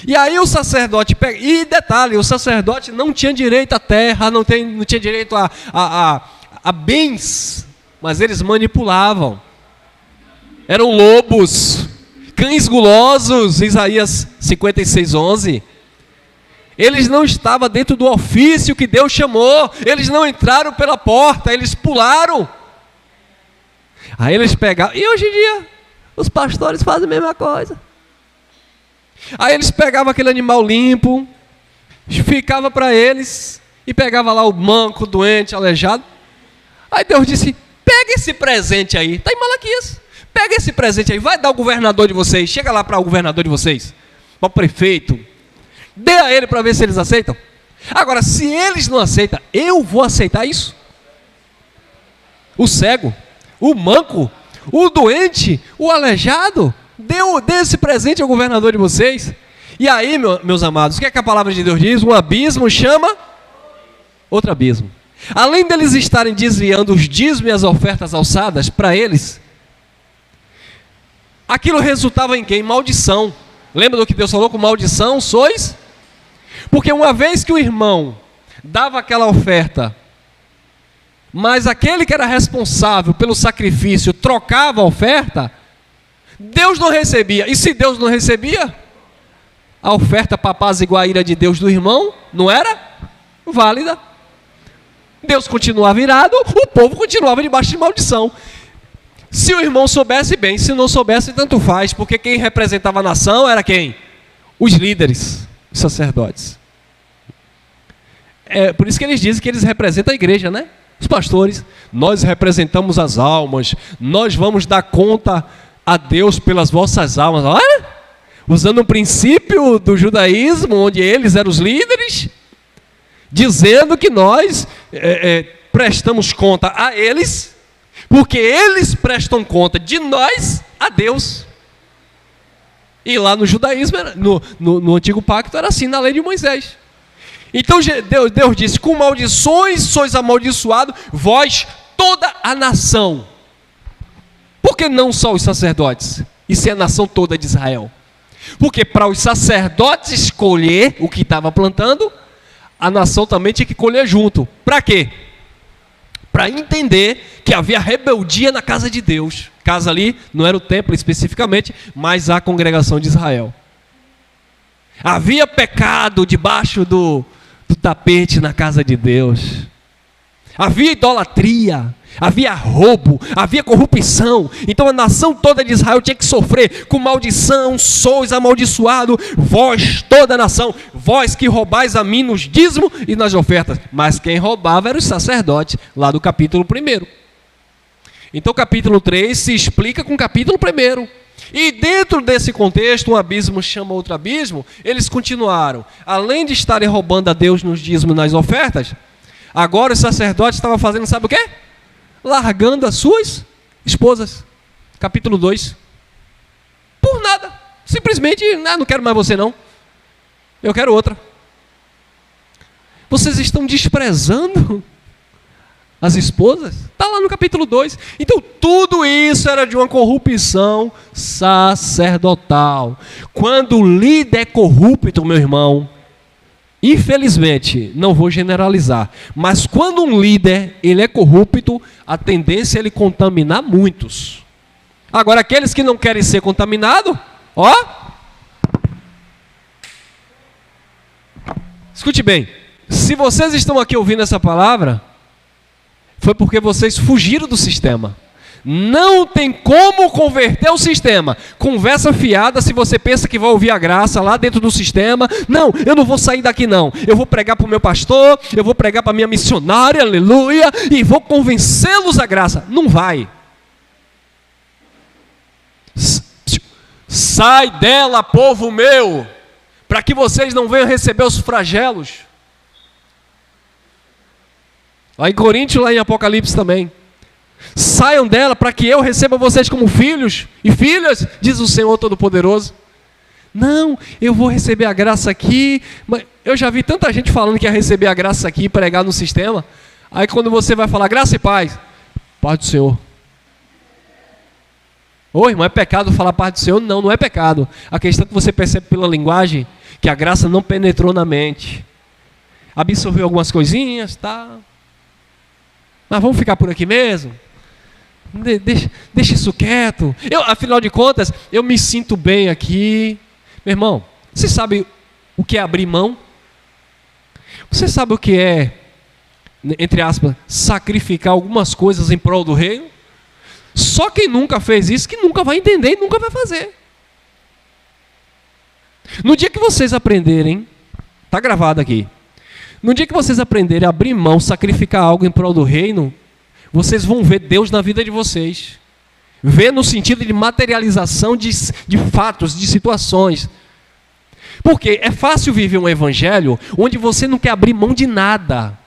E aí o sacerdote pega, e detalhe, o sacerdote não tinha direito à terra, não tinha direito a bens, mas eles manipulavam. Eram lobos, cães gulosos, Isaías 56:11. Eles não estavam dentro do ofício que Deus chamou, eles não entraram pela porta, eles pularam. Aí eles pegavam, e hoje em dia, os pastores fazem a mesma coisa. Aí eles pegavam aquele animal limpo, ficava para eles, e pegava lá o manco, doente, aleijado. Aí Deus disse: pega esse presente aí, está em Malaquias, pega esse presente aí, vai dar ao governador de vocês, chega lá para o governador de vocês, para o prefeito, Dê a ele para ver se eles aceitam. Agora, se eles não aceitam, eu vou aceitar isso? O cego, o manco, o doente, o aleijado, dê esse presente ao governador de vocês. E aí, meus amados, o que é que a palavra de Deus diz? Um abismo chama outro abismo. Além deles estarem desviando os dízimos e as ofertas alçadas para eles, aquilo resultava em quê? Em maldição. Lembra do que Deus falou? Com maldição sois? Porque uma vez que o irmão dava aquela oferta, mas aquele que era responsável pelo sacrifício trocava a oferta, Deus não recebia. E se Deus não recebia, a oferta para apaziguar a ira de Deus do irmão não era válida. Deus continuava irado, o povo continuava debaixo de maldição. Se o irmão soubesse, bem, se não soubesse, tanto faz, porque quem representava a nação era quem? Os líderes, os sacerdotes. É por isso que eles dizem que eles representam a igreja, né? Os pastores, nós representamos as almas, nós vamos dar conta a Deus pelas vossas almas. Olha, usando o princípio do judaísmo, onde eles eram os líderes, dizendo que nós prestamos conta a eles, porque eles prestam conta de nós a Deus. E lá no judaísmo, no antigo pacto, era assim, na lei de Moisés. Então Deus disse, com maldições sois amaldiçoados, vós toda a nação. Por que não só os sacerdotes? E se a nação toda de Israel? Porque para os sacerdotes escolher o que estava plantando, a nação também tinha que colher junto. Para quê? Para entender que havia rebeldia na casa de Deus. Casa ali não era o templo especificamente, mas a congregação de Israel. Havia pecado debaixo do tapete na casa de Deus. Havia idolatria, havia roubo, havia corrupção. Então a nação toda de Israel tinha que sofrer com maldição. Sois amaldiçoados, vós toda a nação, vós que roubais a mim nos dízimos e nas ofertas. Mas quem roubava eram os sacerdotes, lá do capítulo 1. Então o capítulo 3 se explica com o capítulo 1. E dentro desse contexto, um abismo chama outro abismo. Eles continuaram, além de estarem roubando a Deus nos dízimos e nas ofertas, agora os sacerdotes estavam fazendo, sabe o quê? Largando as suas esposas. Capítulo 2. Por nada. Simplesmente, não quero mais você não. Eu quero outra. Vocês estão desprezando as esposas? Está lá no capítulo 2. Então tudo isso era de uma corrupção sacerdotal. Quando o líder é corrupto, meu irmão, infelizmente, não vou generalizar, mas quando um líder ele é corrupto, a tendência é ele contaminar muitos. Agora, aqueles que não querem ser contaminados, ó, escute bem, se vocês estão aqui ouvindo essa palavra, foi porque vocês fugiram do sistema. Não tem como converter o sistema. Conversa fiada se você pensa que vai ouvir a graça lá dentro do sistema. Não, eu não vou sair daqui não. Eu vou pregar para o meu pastor, eu vou pregar para a minha missionária, aleluia, e vou convencê-los a graça. Não vai. Sai dela, povo meu, para que vocês não venham receber os flagelos. Lá em Coríntios, lá em Apocalipse também. Saiam dela para que eu receba vocês como filhos e filhas, diz o Senhor Todo-Poderoso. Não, eu vou receber a graça aqui. Mas eu já vi tanta gente falando que ia receber a graça aqui e pregar no sistema. Aí quando você vai falar graça e paz, paz do Senhor. Ô irmão, é pecado falar paz do Senhor? Não, não é pecado. A questão é que você percebe pela linguagem que a graça não penetrou na mente. Absorveu algumas coisinhas, tá? Mas vamos ficar por aqui mesmo? Deixa isso quieto. Afinal de contas, eu me sinto bem aqui. Meu irmão, você sabe o que é abrir mão? Você sabe o que é, entre aspas, sacrificar algumas coisas em prol do reino? Só quem nunca fez isso, que nunca vai entender e nunca vai fazer. No dia que vocês aprenderem, está gravado aqui, no dia que vocês aprenderem a abrir mão, sacrificar algo em prol do reino, vocês vão ver Deus na vida de vocês. Ver no sentido de materialização de fatos, de situações. Porque é fácil viver um evangelho onde você não quer abrir mão de nada,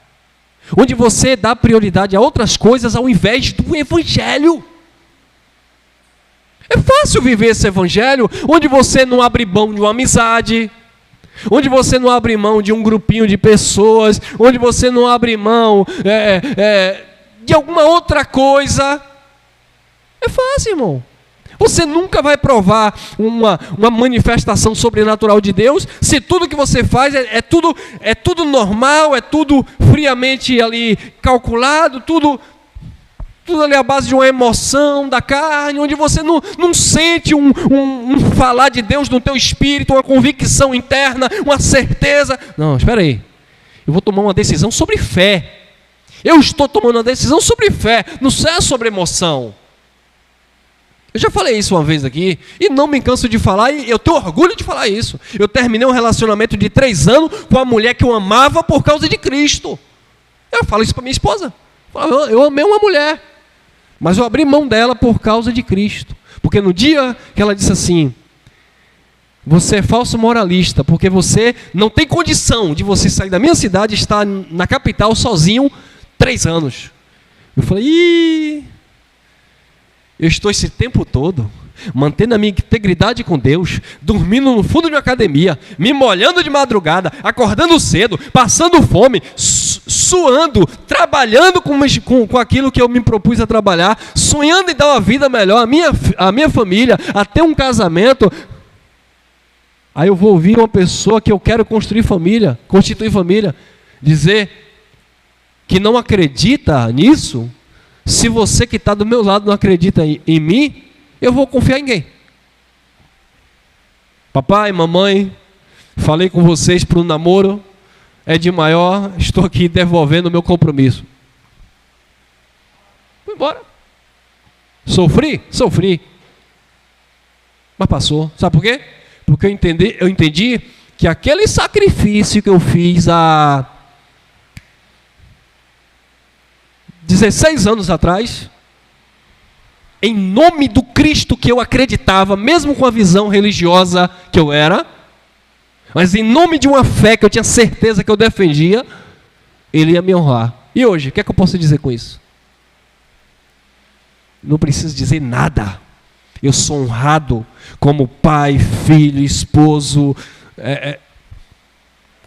onde você dá prioridade a outras coisas ao invés do evangelho. É fácil viver esse evangelho onde você não abre mão de uma amizade, onde você não abre mão de um grupinho de pessoas, onde você não abre mão de alguma outra coisa. É fácil, irmão. Você nunca vai provar uma manifestação sobrenatural de Deus se tudo que você faz é tudo normal, é tudo friamente ali calculado, tudo ali à base de uma emoção da carne, onde você não sente um falar de Deus no teu espírito, uma convicção interna, uma certeza. Não, espera aí. Eu vou tomar uma decisão sobre fé. Eu estou tomando uma decisão sobre fé, não é sobre emoção. Eu já falei isso uma vez aqui, e não me canso de falar, e eu tenho orgulho de falar isso. Eu terminei um relacionamento de 3 anos com a mulher que eu amava por causa de Cristo. Eu falo isso para minha esposa. Eu amei uma mulher, mas eu abri mão dela por causa de Cristo. Porque no dia que ela disse assim, você é falso moralista, porque você não tem condição de você sair da minha cidade e estar na capital sozinho 3 anos. Eu falei, eu estou esse tempo todo mantendo a minha integridade com Deus, dormindo no fundo de uma academia, me molhando de madrugada, acordando cedo, passando fome, suando, trabalhando com aquilo que eu me propus a trabalhar, sonhando em dar uma vida melhor à minha família, a ter um casamento. Aí eu vou ouvir uma pessoa que eu quero constituir família, dizer que não acredita nisso. Se você que está do meu lado não acredita em mim, eu vou confiar em quem? Papai, mamãe, falei com vocês para o namoro, é de maior, estou aqui devolvendo o meu compromisso. Fui embora. Sofri. Mas passou. Sabe por quê? Porque eu entendi que aquele sacrifício que eu fiz há 16 anos atrás, em nome do Cristo que eu acreditava, mesmo com a visão religiosa que eu era, mas em nome de uma fé que eu tinha certeza que eu defendia, Ele ia me honrar. E hoje, o que é que eu posso dizer com isso? Não preciso dizer nada. Eu sou honrado como pai, filho, esposo,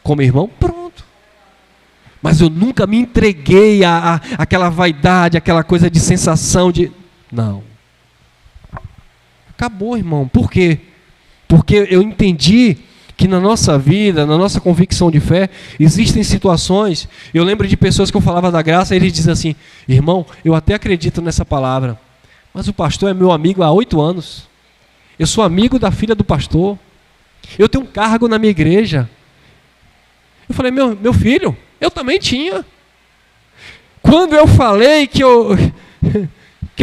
como irmão, pronto. Mas eu nunca me entreguei àquela vaidade, àquela coisa de sensação de... Não. Acabou, irmão. Por quê? Porque eu entendi que na nossa vida, na nossa convicção de fé, existem situações... Eu lembro de pessoas que eu falava da graça, e eles dizem assim, irmão, eu até acredito nessa palavra, mas o pastor é meu amigo há 8 anos. Eu sou amigo da filha do pastor. Eu tenho um cargo na minha igreja. Eu falei, meu filho... Eu também tinha. Quando eu falei que eu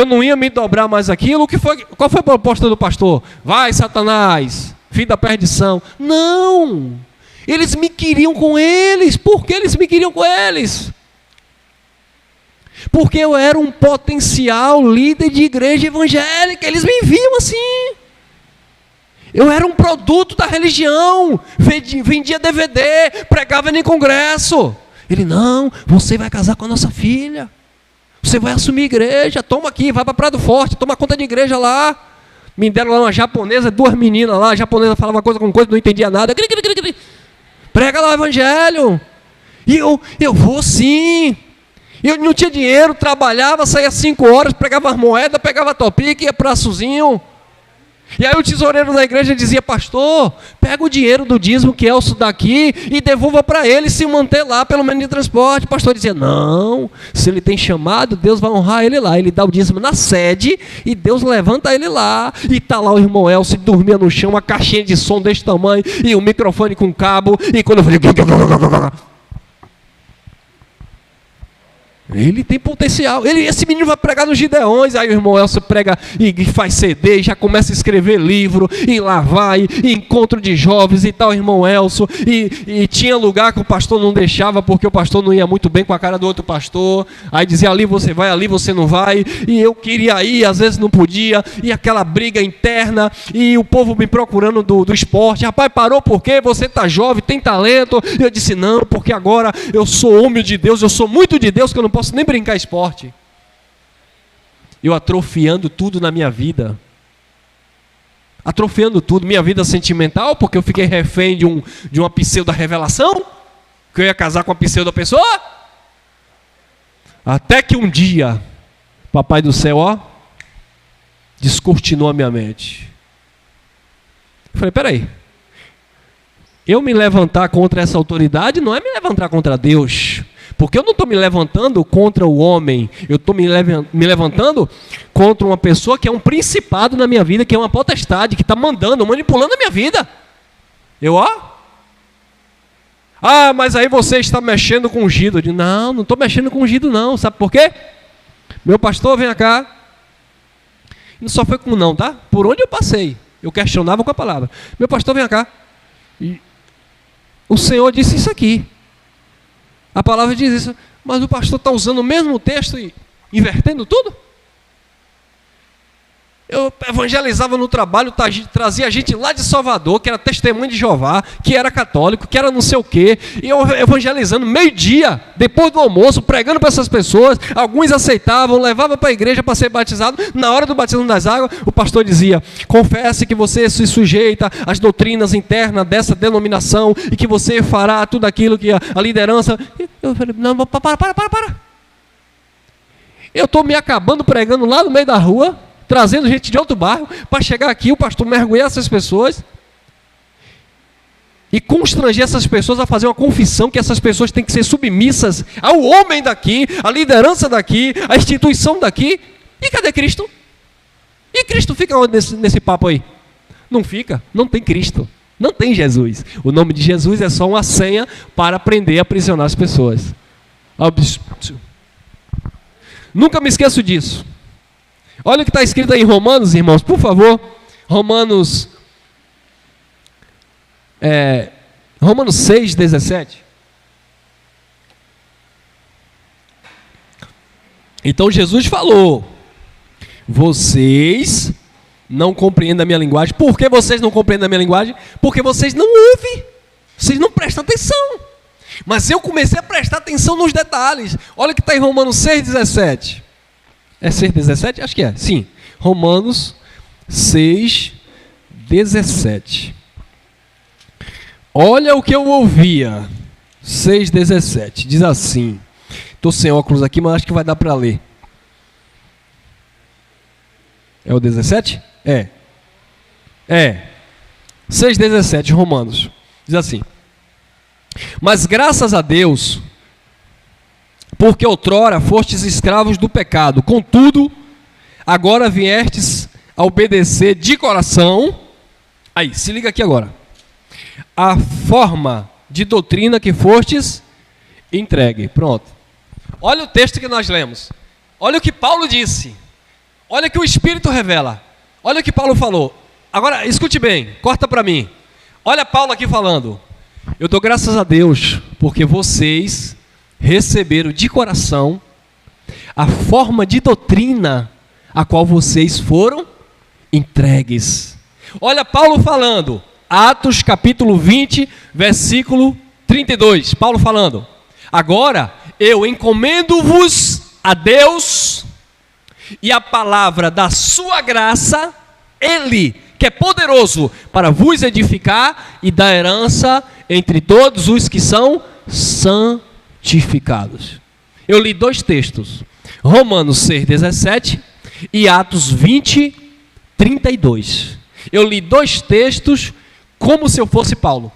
não ia me dobrar mais aquilo, qual foi a proposta do pastor? Vai, Satanás, filho da perdição. Não. Eles me queriam com eles. Por que eles me queriam com eles? Porque eu era um potencial líder de igreja evangélica. Eles me viam assim. Eu era um produto da religião. Vendia DVD, pregava em congresso. Ele, não, você vai casar com a nossa filha. Você vai assumir a igreja. Toma aqui, vai para Prado Forte, toma conta de igreja lá. Me deram lá uma japonesa, 2 meninas lá. A japonesa falava coisa com coisa, não entendia nada. Prega lá o evangelho. E eu vou sim. Eu não tinha dinheiro, trabalhava, saía 5 horas, pegava as moedas, pegava topic, ia para açuzinho. E aí o tesoureiro da igreja dizia, pastor, pega o dinheiro do dízimo que é isso daqui e devolva para ele se manter lá pelo menos de transporte. O pastor dizia, não, se ele tem chamado, Deus vai honrar ele lá. Ele dá o dízimo na sede e Deus levanta ele lá. E está lá o irmão Elcio, dormia no chão, uma caixinha de som desse tamanho e um microfone com cabo. E quando eu falei... Ele tem potencial. Esse menino vai pregar nos Gideões. Aí o irmão Elcio prega e faz CD, já começa a escrever livro, e lá vai, e encontro de jovens e tal, irmão Elcio. E tinha lugar que o pastor não deixava, porque o pastor não ia muito bem com a cara do outro pastor. Aí dizia, ali você vai, ali você não vai. E eu queria ir, às vezes não podia. E aquela briga interna, e o povo me procurando do esporte. Rapaz, parou por quê? Você está jovem, tem talento. E eu disse, não, porque agora eu sou homem de Deus, eu sou muito de Deus, que eu não posso nem brincar esporte. Eu atrofiando tudo na minha vida. Atrofiando tudo. Minha vida sentimental, porque eu fiquei refém de uma pseudo-revelação, que eu ia casar com a pseudo-pessoa. Até que um dia, Papai do céu, descortinou a minha mente. Eu falei, peraí. Eu me levantar contra essa autoridade não é me levantar contra Deus. Porque eu não estou me levantando contra o homem, eu estou me levantando contra uma pessoa que é um principado na minha vida, que é uma potestade, que está mandando, manipulando a minha vida. Mas aí você está mexendo com ungido. Eu digo, não estou mexendo com ungido não, sabe por quê? Meu pastor, vem cá. Não só foi com não, tá? Por onde eu passei, eu questionava com a palavra. Meu pastor, vem cá. E o Senhor disse isso aqui. A palavra diz isso, mas o pastor está usando o mesmo texto e invertendo tudo? Eu evangelizava no trabalho, trazia gente lá de Salvador, que era testemunho de Jeová, que era católico, que era não sei o quê, e eu evangelizando meio-dia, depois do almoço, pregando para essas pessoas, alguns aceitavam, levavam para a igreja para ser batizado. Na hora do batismo das águas, o pastor dizia, confesse que você se sujeita às doutrinas internas dessa denominação, e que você fará tudo aquilo que a liderança... Eu falei, não, para. Eu estou me acabando pregando lá no meio da rua, trazendo gente de outro bairro, para chegar aqui, o pastor mergulhar essas pessoas e constranger essas pessoas a fazer uma confissão que essas pessoas têm que ser submissas ao homem daqui, à liderança daqui, à instituição daqui. E cadê Cristo? E Cristo fica onde nesse papo aí? Não fica, não tem Cristo, não tem Jesus. O nome de Jesus é só uma senha para prender e aprisionar as pessoas. Nunca me esqueço disso. Olha o que está escrito aí em Romanos, irmãos, por favor. Romanos 6, 17. Então Jesus falou, vocês não compreendem a minha linguagem. Por que vocês não compreendem a minha linguagem? Porque vocês não ouvem, vocês não prestam atenção. Mas eu comecei a prestar atenção nos detalhes. Olha o que está em Romanos 6, 17. É 6,17? Acho que é, sim. Romanos 6, 17. Olha o que eu ouvia. 6, 17. Diz assim. Estou sem óculos aqui, mas acho que vai dar para ler. É o 17? É. 6, 17, Romanos. Diz assim. Mas graças a Deus... porque outrora fostes escravos do pecado, contudo, agora viestes a obedecer de coração, aí, se liga aqui agora, a forma de doutrina que fostes entregue. Pronto. Olha o texto que nós lemos, olha o que Paulo disse, olha o que o Espírito revela, olha o que Paulo falou. Agora, escute bem, corta para mim, olha Paulo aqui falando, eu dou graças a Deus, porque vocês... receberam de coração a forma de doutrina a qual vocês foram entregues. Olha Paulo falando, Atos capítulo 20, versículo 32, Paulo falando, agora eu encomendo-vos a Deus e a palavra da sua graça, Ele que é poderoso para vos edificar e dar herança entre todos os que são santificados. Eu li dois textos, Romanos 6, 17 e Atos 20, 32. Eu li dois textos como se eu fosse Paulo.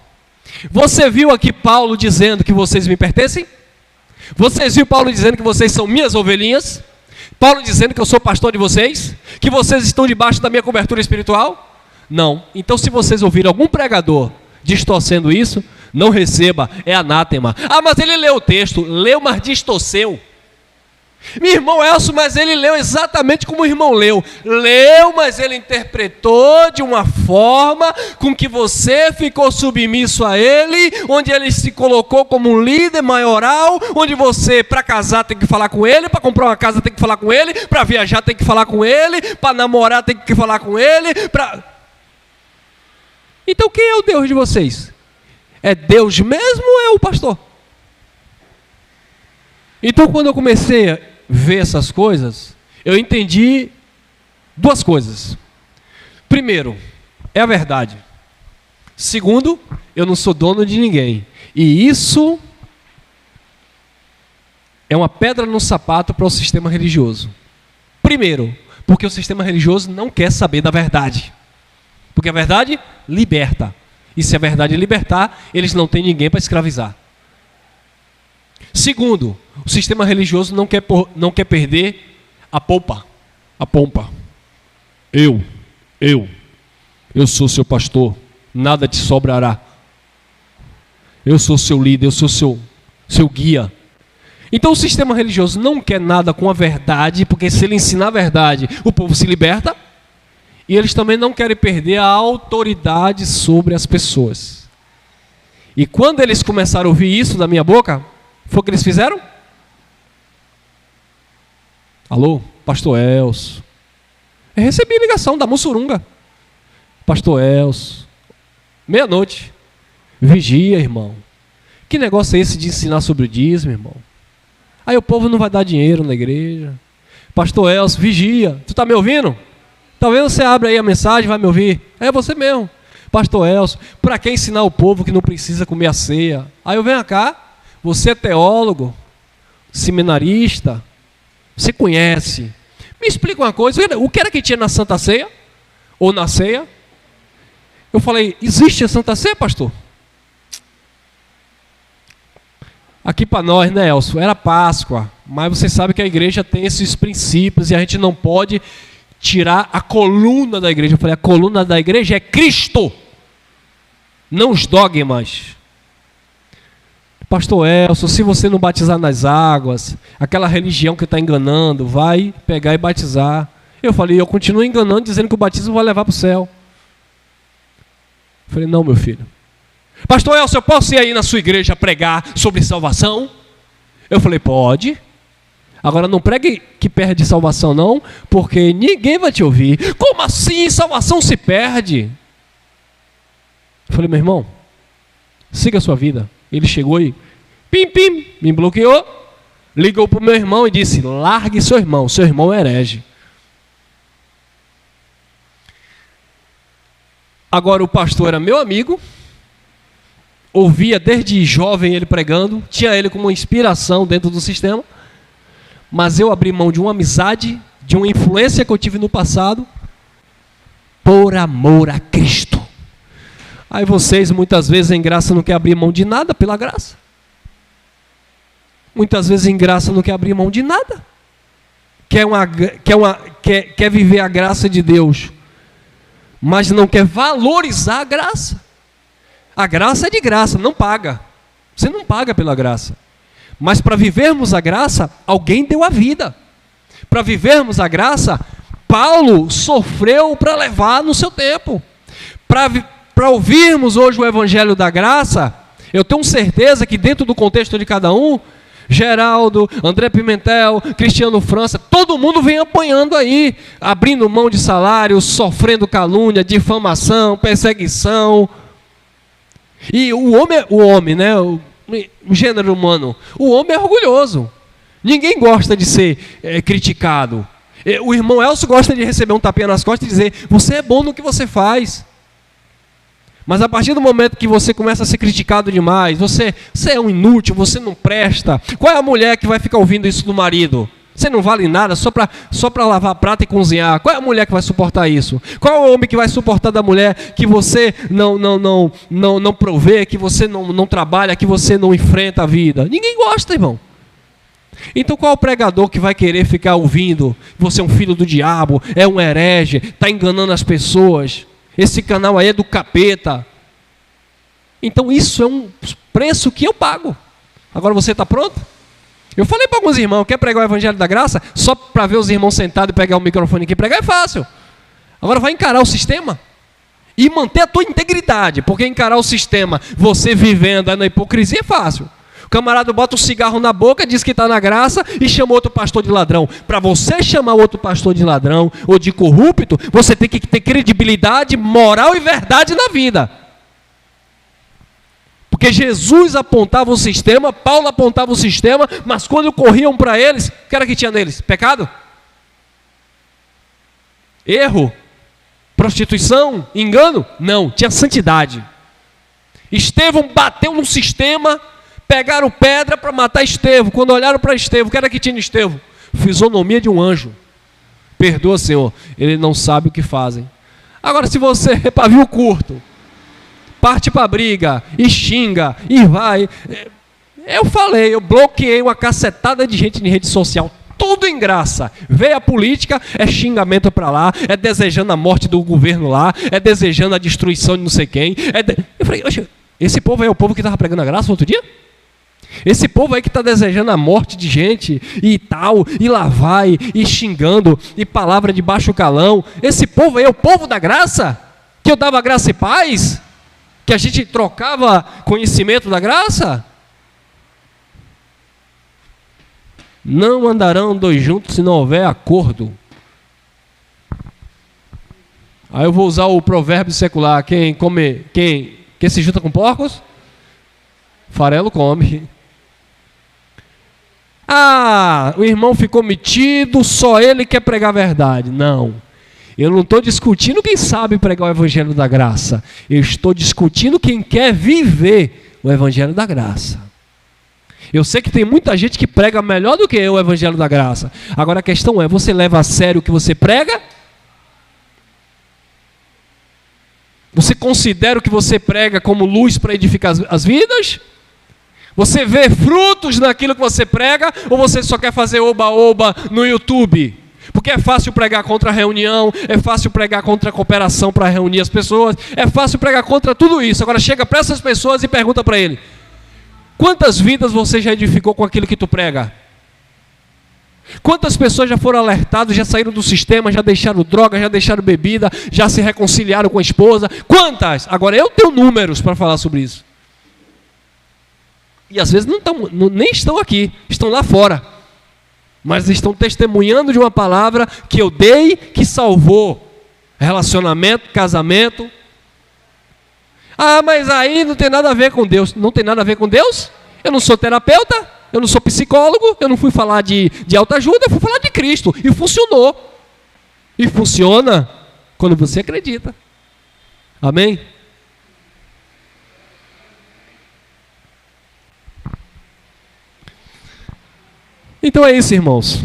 Você viu aqui Paulo dizendo que vocês me pertencem? Vocês viram Paulo dizendo que vocês são minhas ovelhinhas? Paulo dizendo que eu sou pastor de vocês? Que vocês estão debaixo da minha cobertura espiritual? Não. Então, se vocês ouvirem algum pregador distorcendo isso, não receba, é anátema. Ah, mas ele leu o texto, leu, mas distorceu. Meu irmão Elcio, mas ele leu exatamente como o irmão leu. Leu, mas ele interpretou de uma forma com que você ficou submisso a ele, onde ele se colocou como um líder maioral, onde você, para casar, tem que falar com ele, para comprar uma casa tem que falar com ele, para viajar tem que falar com ele, para namorar tem que falar com ele. Então quem é o Deus de vocês? É Deus mesmo ou é o pastor? Então, quando eu comecei a ver essas coisas, eu entendi duas coisas. Primeiro, é a verdade. Segundo, eu não sou dono de ninguém. E isso é uma pedra no sapato para o sistema religioso. Primeiro, porque o sistema religioso não quer saber da verdade. Porque a verdade liberta. E se a verdade libertar, eles não têm ninguém para escravizar. Segundo, o sistema religioso não quer perder a pompa. Eu sou seu pastor, nada te sobrará. Eu sou seu líder, eu sou seu guia. Então o sistema religioso não quer nada com a verdade, porque se ele ensinar a verdade, o povo se liberta. E eles também não querem perder a autoridade sobre as pessoas. E quando eles começaram a ouvir isso da minha boca, foi o que eles fizeram? Alô, pastor Elcio. Eu recebi ligação da Mussurunga. Pastor Elcio, meia-noite. Vigia, irmão. Que negócio é esse de ensinar sobre o dízimo, irmão? Aí o povo não vai dar dinheiro na igreja. Pastor Elcio, vigia. Tu está me ouvindo? Talvez você abra aí a mensagem e vai me ouvir. É você mesmo. Pastor Elcio, para que ensinar o povo que não precisa comer a ceia? Aí eu venho cá. Você é teólogo, seminarista, você conhece. Me explica uma coisa, o que era que tinha na Santa Ceia? Ou na ceia? Eu falei, existe a Santa Ceia, pastor? Aqui para nós, né, Elcio? Era Páscoa, mas você sabe que a igreja tem esses princípios e a gente não pode tirar a coluna da igreja. Eu falei, a coluna da igreja é Cristo, não os dogmas. Pastor Elcio, se você não batizar nas águas, aquela religião que está enganando, vai pegar e batizar. Eu falei, eu continuo enganando, dizendo que o batismo vai levar para o céu. Eu falei, não, meu filho. Pastor Elcio, eu posso ir aí na sua igreja pregar sobre salvação? Eu falei, pode. Agora não pregue que perde salvação não, porque ninguém vai te ouvir. Como assim salvação se perde? Eu falei, meu irmão, siga a sua vida. Ele chegou e me bloqueou, ligou para o meu irmão e disse, largue seu irmão é herege. Agora o pastor era meu amigo, ouvia desde jovem ele pregando, tinha ele como inspiração dentro do sistema, mas eu abri mão de uma amizade, de uma influência que eu tive no passado, por amor a Cristo. Aí vocês, muitas vezes, em graça, não querem abrir mão de nada pela graça. Muitas vezes, em graça, não quer abrir mão de nada. Quer viver a graça de Deus, mas não quer valorizar a graça. A graça é de graça, não paga. Você não paga pela graça. Mas para vivermos a graça, alguém deu a vida. Para vivermos a graça, Paulo sofreu para levar no seu tempo. Para ouvirmos hoje o Evangelho da Graça, eu tenho certeza que dentro do contexto de cada um, Geraldo, André Pimentel, Cristiano França, todo mundo vem apanhando aí, abrindo mão de salário, sofrendo calúnia, difamação, perseguição. E o homem, né, o gênero humano, o homem é orgulhoso. Ninguém gosta de ser criticado. O irmão Elcio gosta de receber um tapinha nas costas e dizer, você é bom no que você faz. Mas a partir do momento que você começa a ser criticado demais, você é um inútil, você não presta. Qual é a mulher que vai ficar ouvindo isso do marido? Você não vale nada só para lavar prata e cozinhar. Qual é a mulher que vai suportar isso? Qual é o homem que vai suportar da mulher que você não provê, que você não trabalha, que você não enfrenta a vida? Ninguém gosta, irmão. Então qual é o pregador que vai querer ficar ouvindo? Você é um filho do diabo, é um herege, está enganando as pessoas. Esse canal aí é do capeta. Então isso é um preço que eu pago. Agora você está pronto? Eu falei para alguns irmãos, quer pregar o Evangelho da Graça? Só para ver os irmãos sentados e pegar o microfone aqui e pregar é fácil. Agora vai encarar o sistema e manter a tua integridade, porque encarar o sistema, você vivendo na hipocrisia é fácil. O camarada bota um cigarro na boca, diz que está na graça e chama outro pastor de ladrão. Para você chamar outro pastor de ladrão ou de corrupto, você tem que ter credibilidade, moral e verdade na vida. Porque Jesus apontava o sistema, Paulo apontava o sistema, mas quando corriam para eles, o que era que tinha neles? Pecado? Erro? Prostituição? Engano? Não, tinha santidade. Estevão bateu no sistema, pegaram pedra para matar Estevão. Quando olharam para Estevão, o que era que tinha em Estevão? Fisionomia de um anjo. Perdoa, Senhor, ele não sabe o que fazem. Agora, se você é pavio curto, parte para a briga, e xinga, e vai. Eu falei, eu bloqueei uma cacetada de gente em rede social, tudo em graça. Veio a política, é xingamento para lá, é desejando a morte do governo lá, é desejando a destruição de não sei quem. Eu falei, esse povo aí é o povo que estava pregando a graça no outro dia? Esse povo aí que está desejando a morte de gente e tal, e lá vai, e xingando, e palavra de baixo calão. Esse povo aí é o povo da graça? Que eu dava graça e paz? Que a gente trocava conhecimento da graça? Não andarão dois juntos se não houver acordo. Aí eu vou usar o provérbio secular: quem se junta com porcos, farelo come. Ah, o irmão ficou metido, só ele quer pregar a verdade. Não. Eu não estou discutindo quem sabe pregar o Evangelho da Graça. Eu estou discutindo quem quer viver o Evangelho da Graça. Eu sei que tem muita gente que prega melhor do que eu o Evangelho da Graça. Agora a questão é, você leva a sério o que você prega? Você considera o que você prega como luz para edificar as vidas? Você vê frutos naquilo que você prega? Ou você só quer fazer oba-oba no YouTube? Porque é fácil pregar contra a reunião, é fácil pregar contra a cooperação para reunir as pessoas, é fácil pregar contra tudo isso. Agora chega para essas pessoas e pergunta para ele: quantas vidas você já edificou com aquilo que tu prega? Quantas pessoas já foram alertadas, já saíram do sistema, já deixaram droga, já deixaram bebida, já se reconciliaram com a esposa? Quantas? Agora eu tenho números para falar sobre isso. E às vezes nem estão aqui, estão lá fora. Mas estão testemunhando de uma palavra que eu dei, que salvou relacionamento, casamento. Ah, mas aí não tem nada a ver com Deus. Não tem nada a ver com Deus? Eu não sou terapeuta, eu não sou psicólogo, eu não fui falar de autoajuda, eu fui falar de Cristo. E funcionou. E funciona quando você acredita. Amém? Então é isso, irmãos.